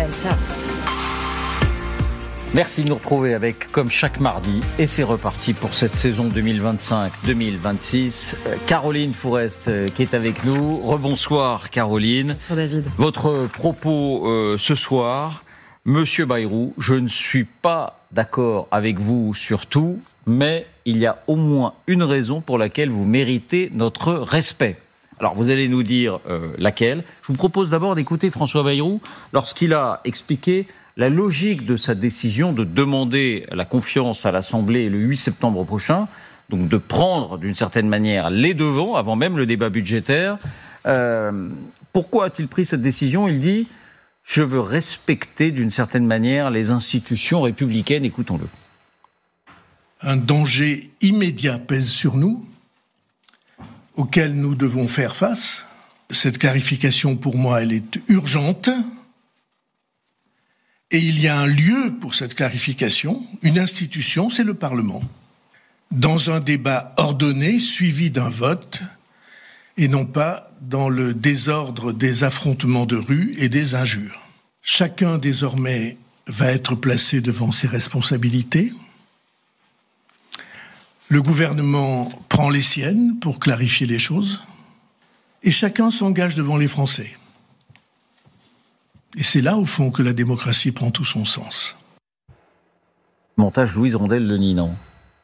Vuelta. Merci de nous retrouver avec, comme chaque mardi, et c'est reparti pour cette saison 2025-2026. Caroline Fourest qui est avec nous. Rebonsoir Caroline. Bonsoir David. Votre propos ce soir, Monsieur Bayrou, je ne suis pas d'accord avec vous sur tout, mais il y a au moins une raison pour laquelle vous méritez notre respect. Alors vous allez nous dire laquelle. Je vous propose d'abord d'écouter François Bayrou lorsqu'il a expliqué la logique de sa décision de demander la confiance à l'Assemblée le 8 septembre prochain, donc de prendre d'une certaine manière les devants avant même le débat budgétaire. Pourquoi a-t-il pris cette décision ? Il dit « Je veux respecter d'une certaine manière les institutions républicaines ». Écoutons-le. Un danger immédiat pèse sur nous, auquel nous devons faire face. Cette clarification, pour moi, elle est urgente. Et il y a un lieu pour cette clarification, une institution, c'est le Parlement. Dans un débat ordonné, suivi d'un vote, et non pas dans le désordre des affrontements de rue et des injures. Chacun, désormais, va être placé devant ses responsabilités. Le gouvernement prend les siennes pour clarifier les choses. Et chacun s'engage devant les Français. Et c'est là, au fond, que la démocratie prend tout son sens. Montage Louise Rondel-Le Ninan.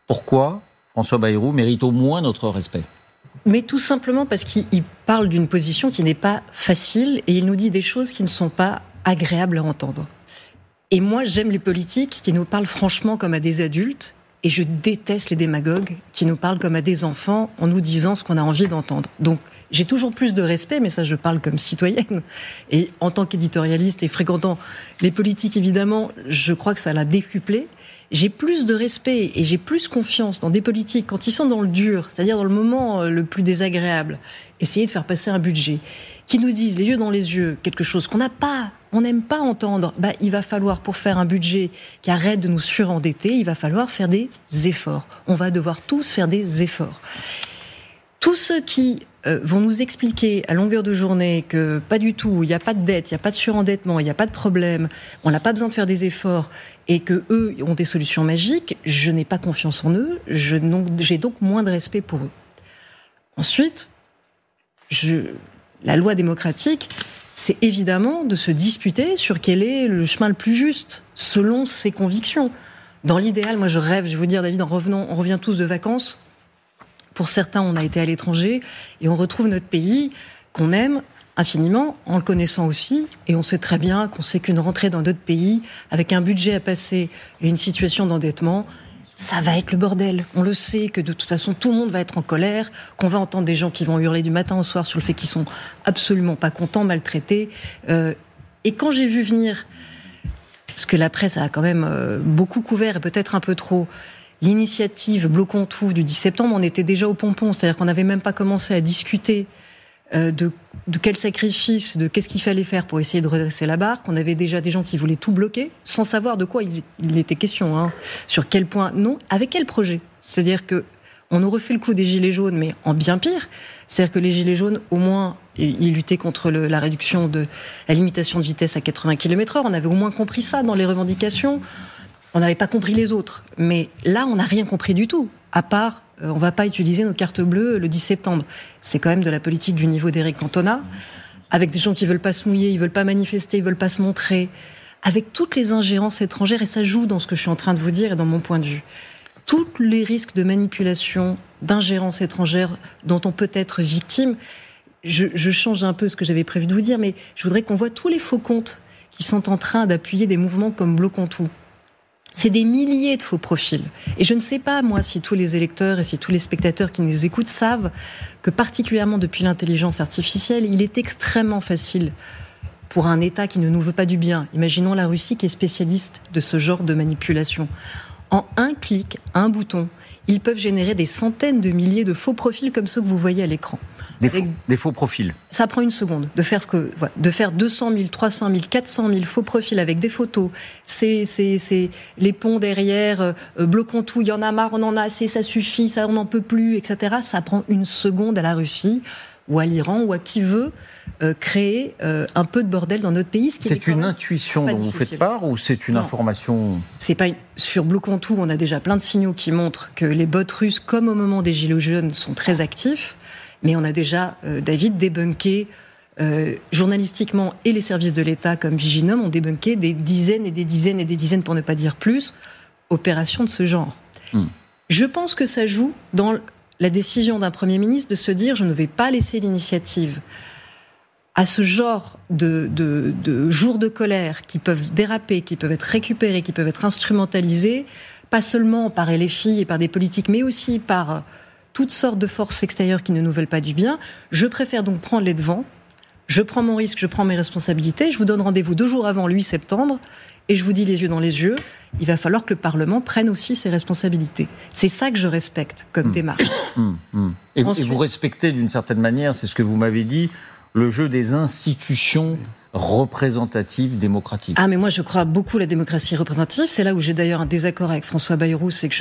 Pourquoi François Bayrou mérite au moins notre respect ? Mais tout simplement parce qu'il parle d'une position qui n'est pas facile et il nous dit des choses qui ne sont pas agréables à entendre. Et moi, j'aime les politiques qui nous parlent franchement comme à des adultes et je déteste les démagogues qui nous parlent comme à des enfants en nous disant ce qu'on a envie d'entendre. Donc, j'ai toujours plus de respect, mais ça, je parle comme citoyenne. Et en tant qu'éditorialiste et fréquentant les politiques, évidemment, je crois que ça l'a décuplé. J'ai plus de respect et j'ai plus confiance dans des politiques quand ils sont dans le dur, c'est-à-dire dans le moment le plus désagréable, essayer de faire passer un budget, qui nous disent les yeux dans les yeux quelque chose qu'on n'aime pas entendre. Il va falloir, pour faire un budget qui arrête de nous surendetter, il va falloir faire des efforts. On va devoir tous faire des efforts. Tous ceux qui vont nous expliquer à longueur de journée que pas du tout, il n'y a pas de dette, il n'y a pas de surendettement, il n'y a pas de problème, on n'a pas besoin de faire des efforts et que eux ont des solutions magiques, je n'ai pas confiance en eux, j'ai donc moins de respect pour eux. Ensuite, la loi démocratique, c'est évidemment de se disputer sur quel est le chemin le plus juste, selon ses convictions. Dans l'idéal, moi je rêve, je vais vous dire David, on revient tous de vacances. Pour certains, on a été à l'étranger et on retrouve notre pays qu'on aime infiniment en le connaissant aussi. Et on sait très bien qu'on sait qu'une rentrée dans notre pays, avec un budget à passer et une situation d'endettement, ça va être le bordel. On le sait que de toute façon, tout le monde va être en colère, qu'on va entendre des gens qui vont hurler du matin au soir sur le fait qu'ils sont absolument pas contents, maltraités. Et quand j'ai vu venir, ce que la presse a quand même beaucoup couvert et peut-être un peu trop, l'initiative Bloquons tout du 10 septembre, on était déjà au pompon, c'est-à-dire qu'on n'avait même pas commencé à discuter de quel sacrifice, de qu'est-ce qu'il fallait faire pour essayer de redresser la barre, qu'on avait déjà des gens qui voulaient tout bloquer, sans savoir de quoi il était question, sur quel point, non, avec quel projet. C'est-à-dire que on nous refait le coup des gilets jaunes, mais en bien pire. C'est-à-dire que les gilets jaunes, au moins, ils luttaient contre la réduction de la limitation de vitesse à 80 km/h, on avait au moins compris ça dans les revendications. On n'avait pas compris les autres. Mais là, on n'a rien compris du tout. À part, on ne va pas utiliser nos cartes bleues le 10 septembre. C'est quand même de la politique du niveau d'Éric Cantona, avec des gens qui ne veulent pas se mouiller, ils ne veulent pas manifester, ils ne veulent pas se montrer, avec toutes les ingérences étrangères, et ça joue dans ce que je suis en train de vous dire et dans mon point de vue. Tous les risques de manipulation, d'ingérence étrangère dont on peut être victime. Je change un peu ce que j'avais prévu de vous dire, mais je voudrais qu'on voit tous les faux comptes qui sont en train d'appuyer des mouvements comme Bloquons tout. C'est des milliers de faux profils. Et je ne sais pas, moi, si tous les électeurs et si tous les spectateurs qui nous écoutent savent que, particulièrement depuis l'intelligence artificielle, il est extrêmement facile pour un État qui ne nous veut pas du bien. Imaginons la Russie qui est spécialiste de ce genre de manipulation. En un clic, un bouton, ils peuvent générer des centaines de milliers de faux profils comme ceux que vous voyez à l'écran. Des faux profils. Ça prend une seconde de faire 200 000, 300 000, 400 000 faux profils avec des photos. C'est les ponts derrière, bloquons tout, il y en a marre, on en a assez, ça suffit, ça on n'en peut plus, etc. Ça prend une seconde à la Russie ou à l'Iran ou à qui veut créer un peu de bordel dans notre pays. C'est une intuition dont vous faites part ou c'est une information? C'est pas sur Bloquons tout, on a déjà plein de signaux qui montrent que les bots russes, comme au moment des Gilets jaunes, sont très actifs. Mais on a déjà, David, débunké journalistiquement, et les services de l'État comme Viginum ont débunké des dizaines et des dizaines et des dizaines, pour ne pas dire plus, opérations de ce genre. Je pense que ça joue dans la décision d'un Premier ministre de se dire « je ne vais pas laisser l'initiative » à ce genre de jours de colère qui peuvent déraper, qui peuvent être récupérés, qui peuvent être instrumentalisés, pas seulement par LFI et par des politiques, mais aussi par toutes sortes de forces extérieures qui ne nous veulent pas du bien. Je préfère donc prendre les devants. Je prends mon risque, je prends mes responsabilités. Je vous donne rendez-vous 2 jours avant le 8 septembre et je vous dis les yeux dans les yeux, il va falloir que le Parlement prenne aussi ses responsabilités. C'est ça que je respecte comme démarche. Et vous respectez d'une certaine manière, c'est ce que vous m'avez dit, le jeu des institutions représentatives démocratiques. Ah, mais moi je crois beaucoup à la démocratie représentative. C'est là où j'ai d'ailleurs un désaccord avec François Bayrou, c'est que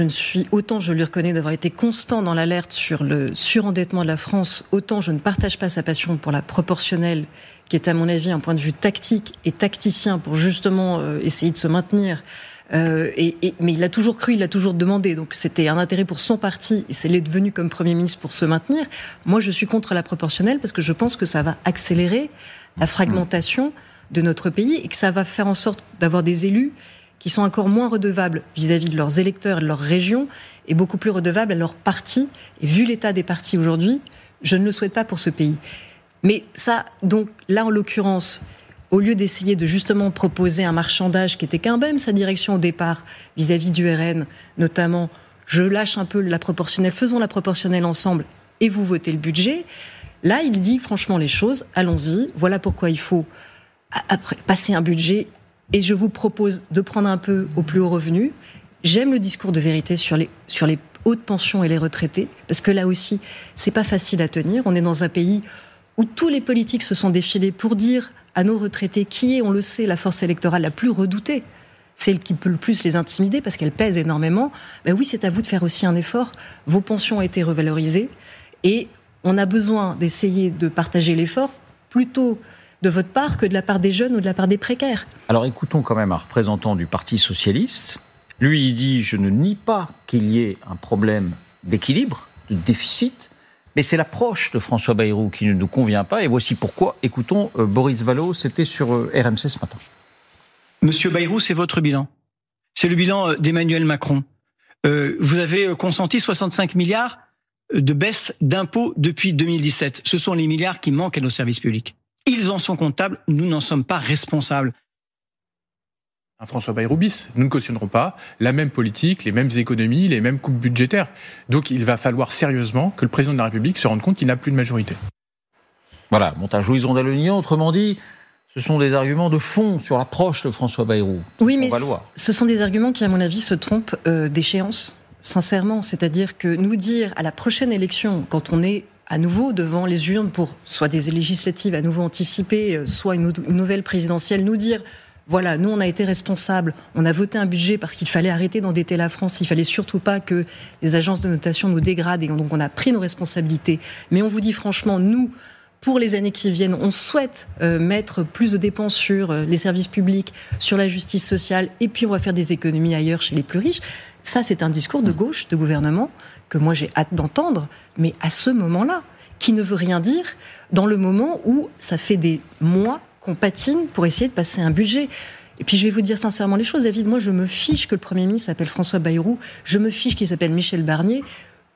autant je lui reconnais d'avoir été constant dans l'alerte sur le surendettement de la France, autant je ne partage pas sa passion pour la proportionnelle, qui est à mon avis un point de vue tactique et tacticien pour justement essayer de se maintenir. Mais il a toujours cru, il a toujours demandé, donc c'était un intérêt pour son parti, et c'est l'est devenu comme Premier ministre pour se maintenir. Moi je suis contre la proportionnelle parce que je pense que ça va accélérer la fragmentation de notre pays et que ça va faire en sorte d'avoir des élus qui sont encore moins redevables vis-à-vis de leurs électeurs et de leur région et beaucoup plus redevables à leur parti. Et vu l'état des partis aujourd'hui, je ne le souhaite pas pour ce pays. Mais ça, donc là en l'occurrence, au lieu d'essayer de justement proposer un marchandage qui était quand même sa direction au départ vis-à-vis du RN, notamment, je lâche un peu la proportionnelle, faisons la proportionnelle ensemble et vous votez le budget. Là, il dit franchement les choses, allons-y, voilà pourquoi il faut passer un budget et je vous propose de prendre un peu au plus haut revenu. J'aime le discours de vérité sur les hautes pensions et les retraités, parce que là aussi, c'est pas facile à tenir. On est dans un pays où tous les politiques se sont défilés pour dire à nos retraités qui est, on le sait, la force électorale la plus redoutée, celle qui peut le plus les intimider parce qu'elle pèse énormément. Ben oui, c'est à vous de faire aussi un effort. Vos pensions ont été revalorisées et on a besoin d'essayer de partager l'effort plutôt de votre part que de la part des jeunes ou de la part des précaires. Alors écoutons quand même un représentant du Parti socialiste. Lui, il dit « je ne nie pas qu'il y ait un problème d'équilibre, de déficit », mais c'est l'approche de François Bayrou qui ne nous convient pas. Et voici pourquoi. Écoutons Boris Vallaud, c'était sur RMC ce matin. Monsieur Bayrou, c'est votre bilan. C'est le bilan d'Emmanuel Macron. Vous avez consenti 65 milliards de baisse d'impôts depuis 2017. Ce sont les milliards qui manquent à nos services publics. Ils en sont comptables, nous n'en sommes pas responsables. Un François Bayrou bis. Nous ne cautionnerons pas la même politique, les mêmes économies, les mêmes coupes budgétaires. Donc il va falloir sérieusement que le président de la République se rende compte qu'il n'a plus de majorité. Voilà, montage Louison d'Allonnian, autrement dit, ce sont des arguments de fond sur l'approche de François Bayrou. Oui, mais ce sont des arguments qui, à mon avis, se trompent d'échéance, sincèrement. C'est-à-dire que nous dire à la prochaine élection, quand on est à nouveau devant les urnes pour soit des législatives à nouveau anticipées, soit une nouvelle présidentielle, nous dire... Voilà, nous on a été responsables, on a voté un budget parce qu'il fallait arrêter d'endetter la France, il fallait surtout pas que les agences de notation nous dégradent et donc on a pris nos responsabilités. Mais on vous dit franchement, nous, pour les années qui viennent, on souhaite mettre plus de dépenses sur les services publics, sur la justice sociale et puis on va faire des économies ailleurs chez les plus riches. Ça c'est un discours de gauche, de gouvernement, que moi j'ai hâte d'entendre, mais à ce moment-là, qui ne veut rien dire dans le moment où ça fait des mois qu'on patine pour essayer de passer un budget. Et puis je vais vous dire sincèrement les choses, David, moi je me fiche que le Premier ministre s'appelle François Bayrou, je me fiche qu'il s'appelle Michel Barnier,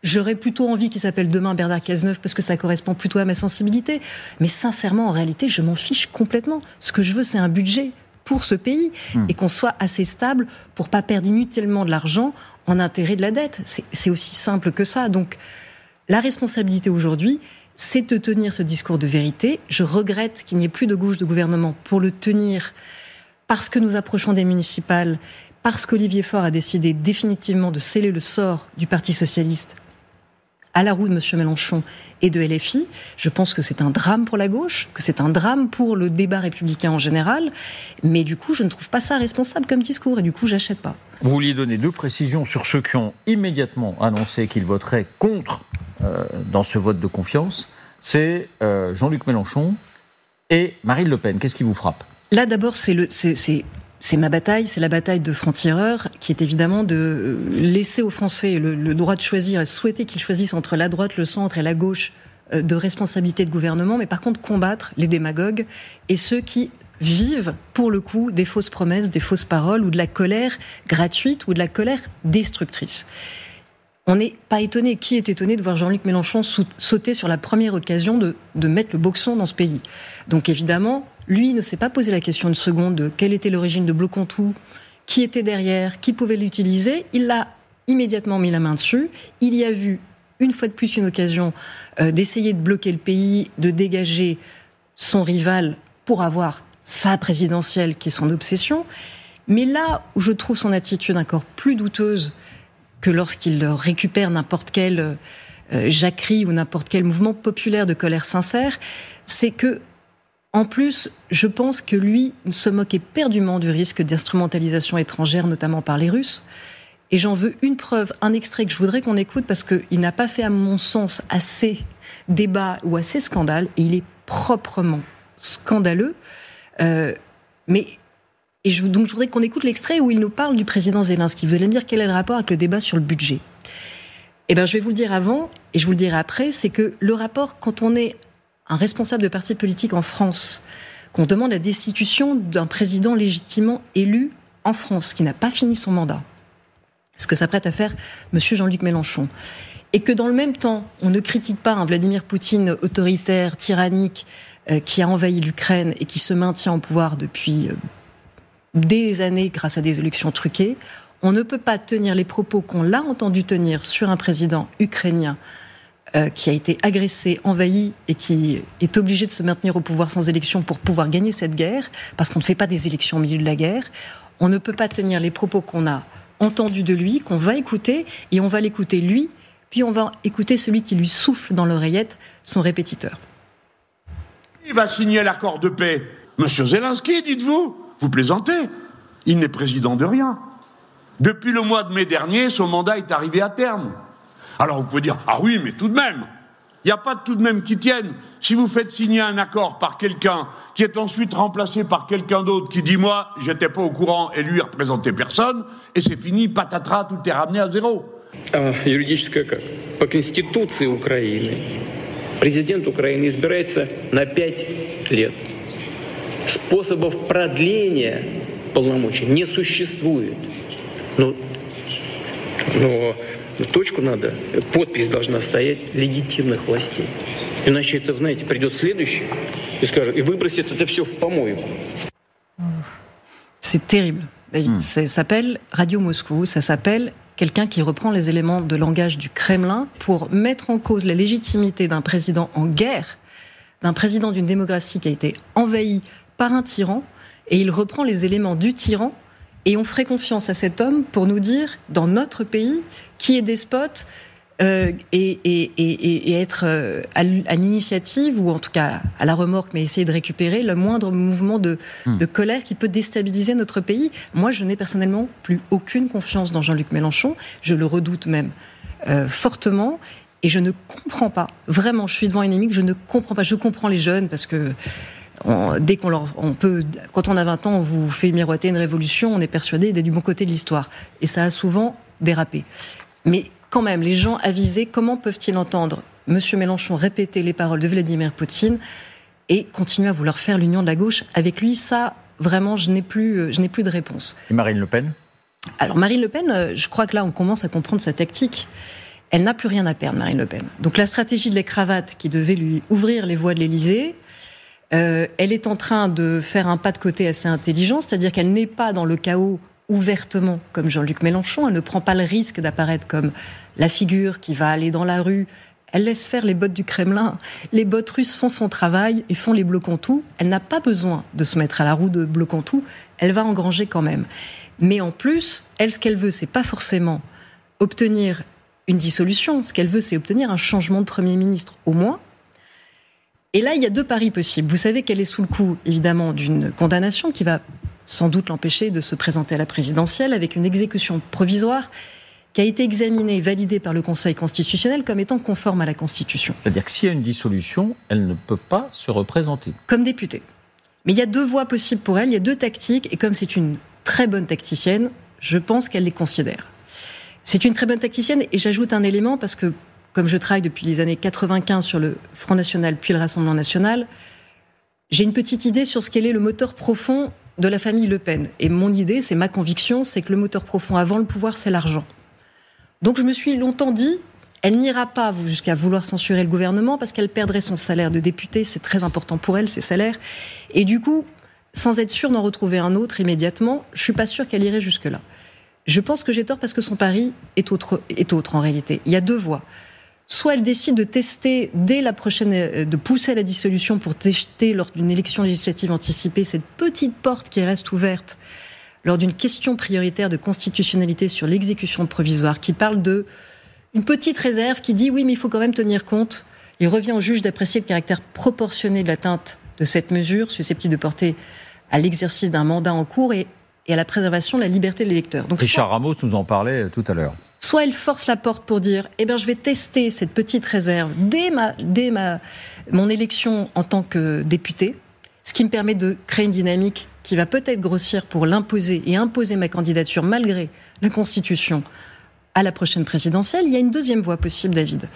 j'aurais plutôt envie qu'il s'appelle demain Bernard Cazeneuve parce que ça correspond plutôt à ma sensibilité. Mais sincèrement, en réalité, je m'en fiche complètement. Ce que je veux, c'est un budget pour ce pays et qu'on soit assez stable pour pas perdre inutilement de l'argent en intérêt de la dette. C'est aussi simple que ça. Donc la responsabilité aujourd'hui, c'est de tenir ce discours de vérité. Je regrette qu'il n'y ait plus de gauche de gouvernement pour le tenir parce que nous approchons des municipales, parce qu'Olivier Faure a décidé définitivement de sceller le sort du Parti socialiste à la roue de M. Mélenchon et de LFI. Je pense que c'est un drame pour la gauche, que c'est un drame pour le débat républicain en général, mais du coup, je ne trouve pas ça responsable comme discours, et du coup, j'achète pas. Vous vouliez donner 2 précisions sur ceux qui ont immédiatement annoncé qu'ils voteraient contre dans ce vote de confiance. C'est Jean-Luc Mélenchon et Marine Le Pen. Qu'est-ce qui vous frappe ? Là, d'abord, c'est ma bataille, c'est la bataille de franc-tireur, qui est évidemment de laisser aux Français le droit de choisir et souhaiter qu'ils choisissent entre la droite, le centre et la gauche de responsabilité de gouvernement, mais par contre combattre les démagogues et ceux qui vivent, pour le coup, des fausses promesses, des fausses paroles ou de la colère gratuite ou de la colère destructrice. On n'est pas étonné. Qui est étonné de voir Jean-Luc Mélenchon sauter sur la première occasion de mettre le boxon dans ce pays ? Donc évidemment, lui ne s'est pas posé la question une seconde de quelle était l'origine de Blocontoux, qui était derrière, qui pouvait l'utiliser. Il l'a immédiatement mis la main dessus. Il y a vu, une fois de plus, une occasion d'essayer de bloquer le pays, de dégager son rival pour avoir sa présidentielle qui est son obsession. Mais là où je trouve son attitude encore plus douteuse que lorsqu'il récupère n'importe quelle jacquerie ou n'importe quel mouvement populaire de colère sincère, c'est que, en plus, je pense que lui se moque éperdument du risque d'instrumentalisation étrangère, notamment par les Russes. Et j'en veux une preuve, un extrait que je voudrais qu'on écoute, parce qu'il n'a pas fait, à mon sens, assez débat ou assez scandale, et il est proprement scandaleux. Donc je voudrais qu'on écoute l'extrait où il nous parle du président Zelensky. Vous allez me dire quel est le rapport avec le débat sur le budget. Eh bien, je vais vous le dire avant et je vous le dirai après, c'est que le rapport, quand on est un responsable de parti politique en France, qu'on demande la destitution d'un président légitimement élu en France, qui n'a pas fini son mandat, ce que s'apprête à faire M. Jean-Luc Mélenchon, et que dans le même temps, on ne critique pas un Vladimir Poutine autoritaire, tyrannique, qui a envahi l'Ukraine et qui se maintient en pouvoir depuis des années grâce à des élections truquées, on ne peut pas tenir les propos qu'on l'a entendu tenir sur un président ukrainien qui a été agressé, envahi et qui est obligé de se maintenir au pouvoir sans élection pour pouvoir gagner cette guerre, parce qu'on ne fait pas des élections au milieu de la guerre. On ne peut pas tenir les propos qu'on a entendus de lui, qu'on va écouter, et on va l'écouter lui, puis on va écouter celui qui lui souffle dans l'oreillette, son répétiteur. Il va signer l'accord de paix. Monsieur Zelensky, dites-vous ? Vous plaisantez ? Il n'est président de rien. Depuis le mois de mai dernier, son mandat est arrivé à terme. Alors vous pouvez dire, ah oui, mais tout de même, il n'y a pas de tout de même qui tienne. Si vous faites signer un accord par quelqu'un qui est ensuite remplacé par quelqu'un d'autre qui dit, moi, j'étais pas au courant et lui, il représentait personne, et c'est fini, patatras, tout est ramené à zéro. Юридическое как? По Конституции Украины президент Украины избирается на 5 лет. Способов продления полномочий не существует. Но точку надо, подпись должна стоять легитимных властей. Иначе это, знаете, придет следующий и скажет, и выбросит это все в помойку. C'est terrible, David. Ça s'appelle Radio Moscou, ça s'appelle quelqu'un qui reprend les éléments de langage du Kremlin pour mettre en cause la légitimité d'un président en guerre, d'un président d'une démocratie qui a été envahie par un tyran, et il reprend les éléments du tyran, et on ferait confiance à cet homme pour nous dire, dans notre pays, qui est despote, et être à l'initiative, ou en tout cas à la remorque, mais essayer de récupérer le moindre mouvement de colère qui peut déstabiliser notre pays. Moi, je n'ai personnellement plus aucune confiance dans Jean-Luc Mélenchon, je le redoute même fortement, et je ne comprends pas, vraiment, je suis devant un ennemi que je ne comprends pas. Je comprends les jeunes, parce que dès quand on a 20 ans, on vous fait miroiter une révolution, on est persuadé d'être du bon côté de l'histoire. Et ça a souvent dérapé. Mais quand même, les gens avisés, comment peuvent-ils entendre M. Mélenchon répéter les paroles de Vladimir Poutine et continuer à vouloir faire l'union de la gauche avec lui? Ça, vraiment, je n'ai plus de réponse. Et Marine Le Pen ? Alors Marine Le Pen, je crois que là, on commence à comprendre sa tactique. Elle n'a plus rien à perdre, Marine Le Pen. Donc la stratégie de la cravate qui devait lui ouvrir les voies de l'Élysée, elle est en train de faire un pas de côté assez intelligent, c'est-à-dire qu'elle n'est pas dans le chaos ouvertement comme Jean-Luc Mélenchon, elle ne prend pas le risque d'apparaître comme la figure qui va aller dans la rue, elle laisse faire les bots du Kremlin, les bots russes font son travail et font les Blocontoux, elle n'a pas besoin de se mettre à la roue de Blocontoux, elle va engranger quand même. Mais en plus, elle, ce qu'elle veut, c'est pas forcément obtenir une dissolution, ce qu'elle veut, c'est obtenir un changement de Premier ministre, au moins. Et là, il y a deux paris possibles. Vous savez qu'elle est sous le coup, évidemment, d'une condamnation qui va sans doute l'empêcher de se présenter à la présidentielle avec une exécution provisoire. qui a été examinée et validée par le Conseil constitutionnel comme étant conforme à la Constitution. C'est-à-dire que s'il y a une dissolution, elle ne peut pas se représenter. Comme députée. Mais il y a 2 voies possibles pour elle, il y a 2 tactiques, et comme c'est une très bonne tacticienne, je pense qu'elle les considère. C'est une très bonne tacticienne, et j'ajoute un élément, parce que comme je travaille depuis les années 95 sur le Front National puis le Rassemblement National, j'ai une petite idée sur ce qu'est le moteur profond de la famille Le Pen. Et mon idée, c'est ma conviction, c'est que le moteur profond avant le pouvoir, c'est l'argent. Donc je me suis longtemps dit, elle n'ira pas jusqu'à vouloir censurer le gouvernement parce qu'elle perdrait son salaire de députée, c'est très important pour elle, ses salaires. Et du coup, sans être sûre d'en retrouver un autre immédiatement, je suis pas sûre qu'elle irait jusque-là. Je pense que j'ai tort parce que son pari est autre en réalité. Il y a 2 voies. Soit elle décide de tester dès la prochaine, de pousser à la dissolution pour tester lors d'une élection législative anticipée cette petite porte qui reste ouverte lors d'une question prioritaire de constitutionnalité sur l'exécution provisoire, qui parle de une petite réserve qui dit oui, mais il faut quand même tenir compte. Il revient au juge d'apprécier le caractère proportionné de l'atteinte de cette mesure, susceptible de porter à l'exercice d'un mandat en cours et à la préservation de la liberté de l'électeur. Donc, Richard Ramos nous en parlait tout à l'heure. Soit elle force la porte pour dire « Eh bien, je vais tester cette petite réserve dès mon élection en tant que députée », ce qui me permet de créer une dynamique qui va peut-être grossir pour l'imposer et imposer ma candidature malgré la Constitution à la prochaine présidentielle. Il y a une deuxième voie possible, David.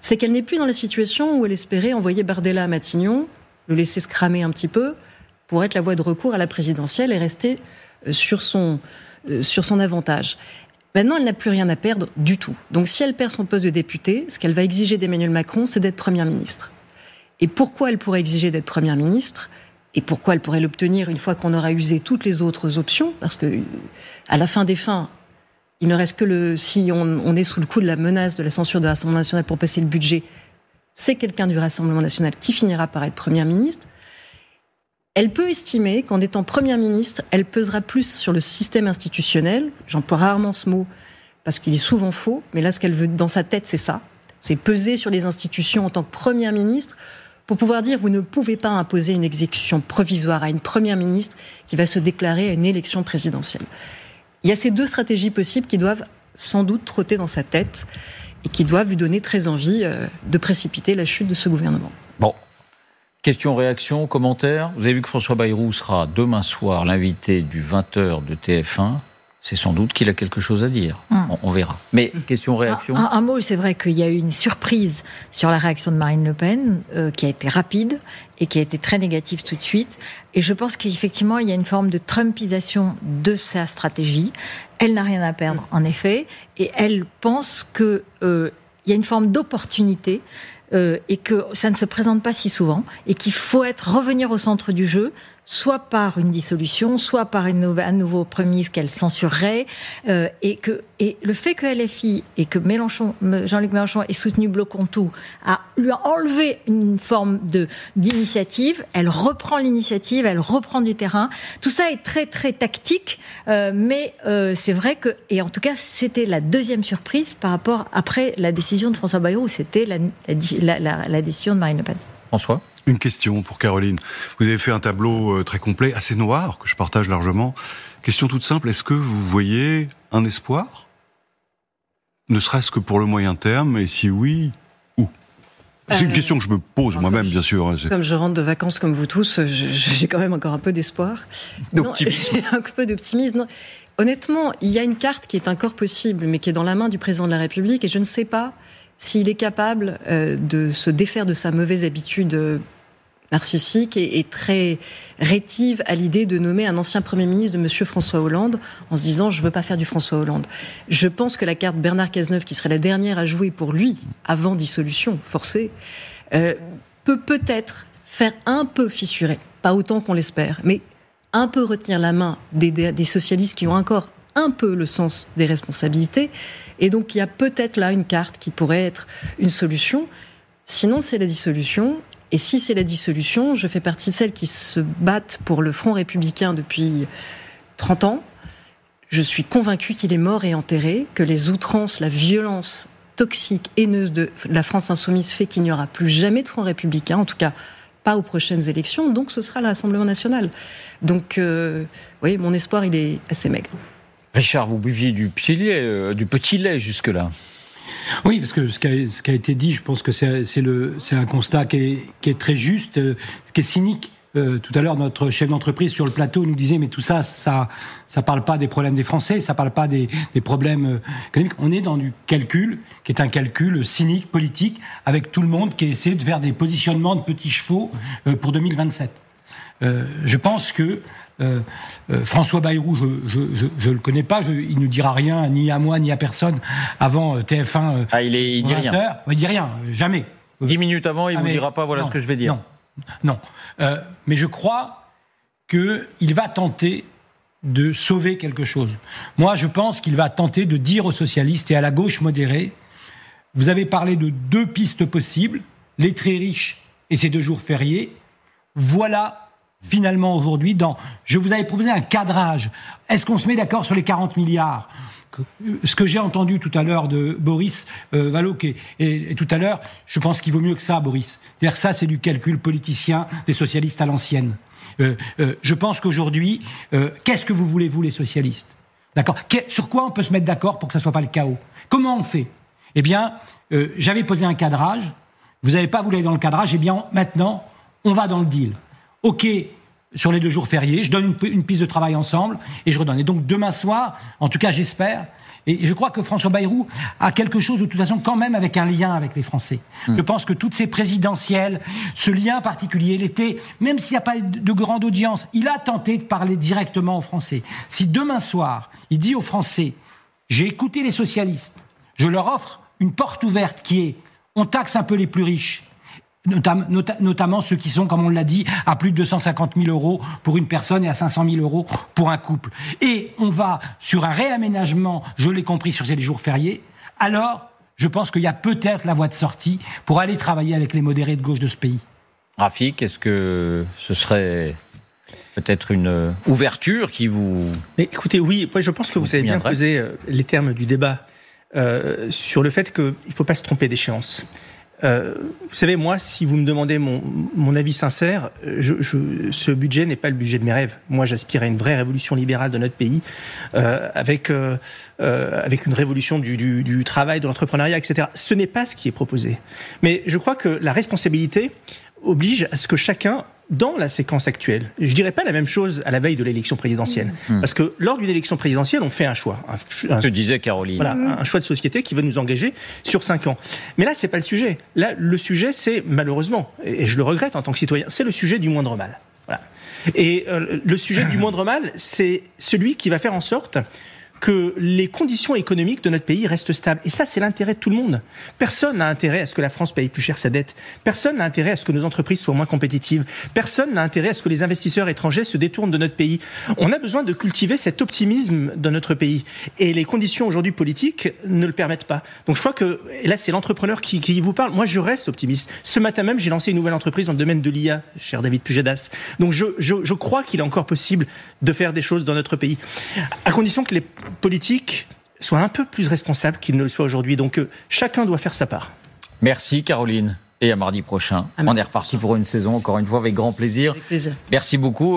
C'est qu'elle n'est plus dans la situation où elle espérait envoyer Bardella à Matignon, le laisser se cramer un petit peu, pour être la voie de recours à la présidentielle et rester sur son avantage. Maintenant, elle n'a plus rien à perdre du tout. Donc si elle perd son poste de députée, ce qu'elle va exiger d'Emmanuel Macron, c'est d'être Première ministre. Et pourquoi elle pourrait exiger d'être Première ministre ? Et pourquoi elle pourrait l'obtenir une fois qu'on aura usé toutes les autres options ? Parce que, à la fin des fins, il ne reste que si on est sous le coup de la menace de la censure de Rassemblement National pour passer le budget, c'est quelqu'un du Rassemblement National qui finira par être Première ministre. Elle peut estimer qu'en étant Première ministre, elle pesera plus sur le système institutionnel. J'emploie rarement ce mot parce qu'il est souvent faux, mais là, ce qu'elle veut dans sa tête, c'est ça. C'est peser sur les institutions en tant que Première ministre pour pouvoir dire vous ne pouvez pas imposer une exécution provisoire à une Première ministre qui va se déclarer à une élection présidentielle. Il y a ces 2 stratégies possibles qui doivent sans doute trotter dans sa tête et qui doivent lui donner très envie de précipiter la chute de ce gouvernement. Bon. Questions, réactions, commentaires. Vous avez vu que François Bayrou sera demain soir l'invité du 20h de TF1. C'est sans doute qu'il a quelque chose à dire. On verra. Mais questions, réactions. Un mot, c'est vrai qu'il y a eu une surprise sur la réaction de Marine Le Pen, qui a été rapide et qui a été très négative tout de suite. Et je pense qu'effectivement, il y a une forme de trumpisation de sa stratégie. Elle n'a rien à perdre, en effet. Et elle pense qu'il y a une forme d'opportunité et que ça ne se présente pas si souvent et qu'il faut revenir au centre du jeu, soit par une dissolution, soit par un nouveau Premier ministre qu'elle censurerait, et le fait que LFI et que Jean-Luc Mélenchon ait soutenu Bloc-Contour lui a enlevé une forme d'initiative. Elle reprend l'initiative, elle reprend du terrain. Tout ça est très très tactique, mais c'est vrai que, et en tout cas c'était la deuxième surprise par rapport après la décision de François Bayrou, c'était la décision de Marine Le Pen. François ? Une question pour Caroline. Vous avez fait un tableau très complet, assez noir, que je partage largement. Question toute simple, est-ce que vous voyez un espoir ? Ne serait-ce que pour le moyen terme, et si oui, où ? C'est une question que je me pose moi-même, bien sûr. Comme je rentre de vacances comme vous tous, j'ai quand même encore un peu d'espoir. D'optimisme. Un peu d'optimisme. Non. Honnêtement, il y a une carte qui est encore possible, mais qui est dans la main du président de la République, et je ne sais pas s'il est capable de se défaire de sa mauvaise habitude narcissique et très rétive à l'idée de nommer un ancien Premier ministre de M. François Hollande en se disant « je ne veux pas faire du François Hollande ». Je pense que la carte Bernard Cazeneuve, qui serait la dernière à jouer pour lui, avant dissolution forcée, peut peut-être faire un peu fissurer, pas autant qu'on l'espère, mais un peu retenir la main des socialistes qui ont encore un peu le sens des responsabilités. Et donc il y a peut-être là une carte qui pourrait être une solution. Sinon, c'est la dissolution. Et si c'est la dissolution, je fais partie de celles qui se battent pour le Front républicain depuis 30 ans. Je suis convaincue qu'il est mort et enterré, que les outrances, la violence toxique, haineuse de la France insoumise fait qu'il n'y aura plus jamais de Front républicain, en tout cas pas aux prochaines élections, donc ce sera le Rassemblement national. Donc, oui, mon espoir, il est assez maigre. Richard, vous buviez du petit lait jusque-là. Oui, parce que ce qui a été dit, je pense que c'est un constat qui est très juste, qui est cynique. Tout à l'heure, notre chef d'entreprise sur le plateau nous disait mais tout ça parle pas des problèmes des Français, ça parle pas des problèmes économiques. On est dans du calcul qui est un calcul cynique, politique, avec tout le monde qui essaie de faire des positionnements de petits chevaux pour 2027. Je pense que François Bayrou, je le connais pas, il ne dira rien ni à moi ni à personne avant TF1. Il dit rien. Il dit rien, jamais. 10 minutes avant, il vous dira pas voilà ce que je vais dire. Non. Mais je crois qu'il va tenter de sauver quelque chose. Moi, je pense qu'il va tenter de dire aux socialistes et à la gauche modérée, vous avez parlé de 2 pistes possibles, les très riches et ces 2 jours fériés. Voilà, finalement, aujourd'hui, je vous avais proposé un cadrage. Est-ce qu'on se met d'accord sur les 40 milliards ? Ce que j'ai entendu tout à l'heure de Boris Vallaud, et tout à l'heure, je pense qu'il vaut mieux que ça, Boris. C'est-à-dire ça, c'est du calcul politicien des socialistes à l'ancienne. Je pense qu'aujourd'hui, qu'est-ce que vous voulez, vous, les socialistes ? D'accord ? Sur quoi on peut se mettre d'accord pour que ça soit pas le chaos ? Comment on fait ? Eh bien, j'avais posé un cadrage. Vous n'avez pas voulu aller dans le cadrage. Eh bien, maintenant, on va dans le deal. OK, sur les 2 jours fériés, je donne une piste de travail ensemble et je redonne. Et donc demain soir, en tout cas j'espère, et je crois que François Bayrou a quelque chose de toute façon quand même avec un lien avec les Français. Je pense que toutes ces présidentielles, ce lien particulier, il était, même s'il n'y a pas de grande audience, il a tenté de parler directement aux Français. Si demain soir, il dit aux Français, j'ai écouté les socialistes, je leur offre une porte ouverte qui est, on taxe un peu les plus riches, notamment ceux qui sont, comme on l'a dit, à plus de 250 000 euros pour une personne et à 500 000 euros pour un couple. Et on va sur un réaménagement, je l'ai compris, sur ces jours fériés. Alors, je pense qu'il y a peut-être la voie de sortie pour aller travailler avec les modérés de gauche de ce pays. Rafik, est-ce que ce serait peut-être une ouverture qui vous... Mais écoutez, oui, je pense que vous avez bien posé les termes du débat sur le fait qu'il ne faut pas se tromper d'échéance. Vous savez, moi, si vous me demandez mon avis sincère, ce budget n'est pas le budget de mes rêves. Moi, j'aspire à une vraie révolution libérale de notre pays, avec une révolution du travail, de l'entrepreneuriat, etc. Ce n'est pas ce qui est proposé. Mais je crois que la responsabilité oblige à ce que chacun, dans la séquence actuelle, je dirais pas la même chose à la veille de l'élection présidentielle, parce que lors d'une élection présidentielle, on fait un choix. Que disait Caroline. Voilà, un choix de société qui va nous engager sur 5 ans. Mais là, c'est pas le sujet. Là, le sujet, c'est malheureusement, et je le regrette en tant que citoyen, c'est le sujet du moindre mal. Voilà. Et le sujet du moindre mal, c'est celui qui va faire en sorte que les conditions économiques de notre pays restent stables. Et ça, c'est l'intérêt de tout le monde. Personne n'a intérêt à ce que la France paye plus cher sa dette. Personne n'a intérêt à ce que nos entreprises soient moins compétitives. Personne n'a intérêt à ce que les investisseurs étrangers se détournent de notre pays. On a besoin de cultiver cet optimisme dans notre pays. Et les conditions aujourd'hui politiques ne le permettent pas. Donc je crois que, et là c'est l'entrepreneur qui vous parle, moi je reste optimiste. Ce matin même, j'ai lancé une nouvelle entreprise dans le domaine de l'IA, cher David Pujadas. Donc je crois qu'il est encore possible de faire des choses dans notre pays. À condition que les politiques soient un peu plus responsables qu'ils ne le soient aujourd'hui. Donc chacun doit faire sa part. Merci Caroline. Et à mardi prochain. On est reparti pour une saison, encore une fois, avec grand plaisir. Avec plaisir. Merci beaucoup.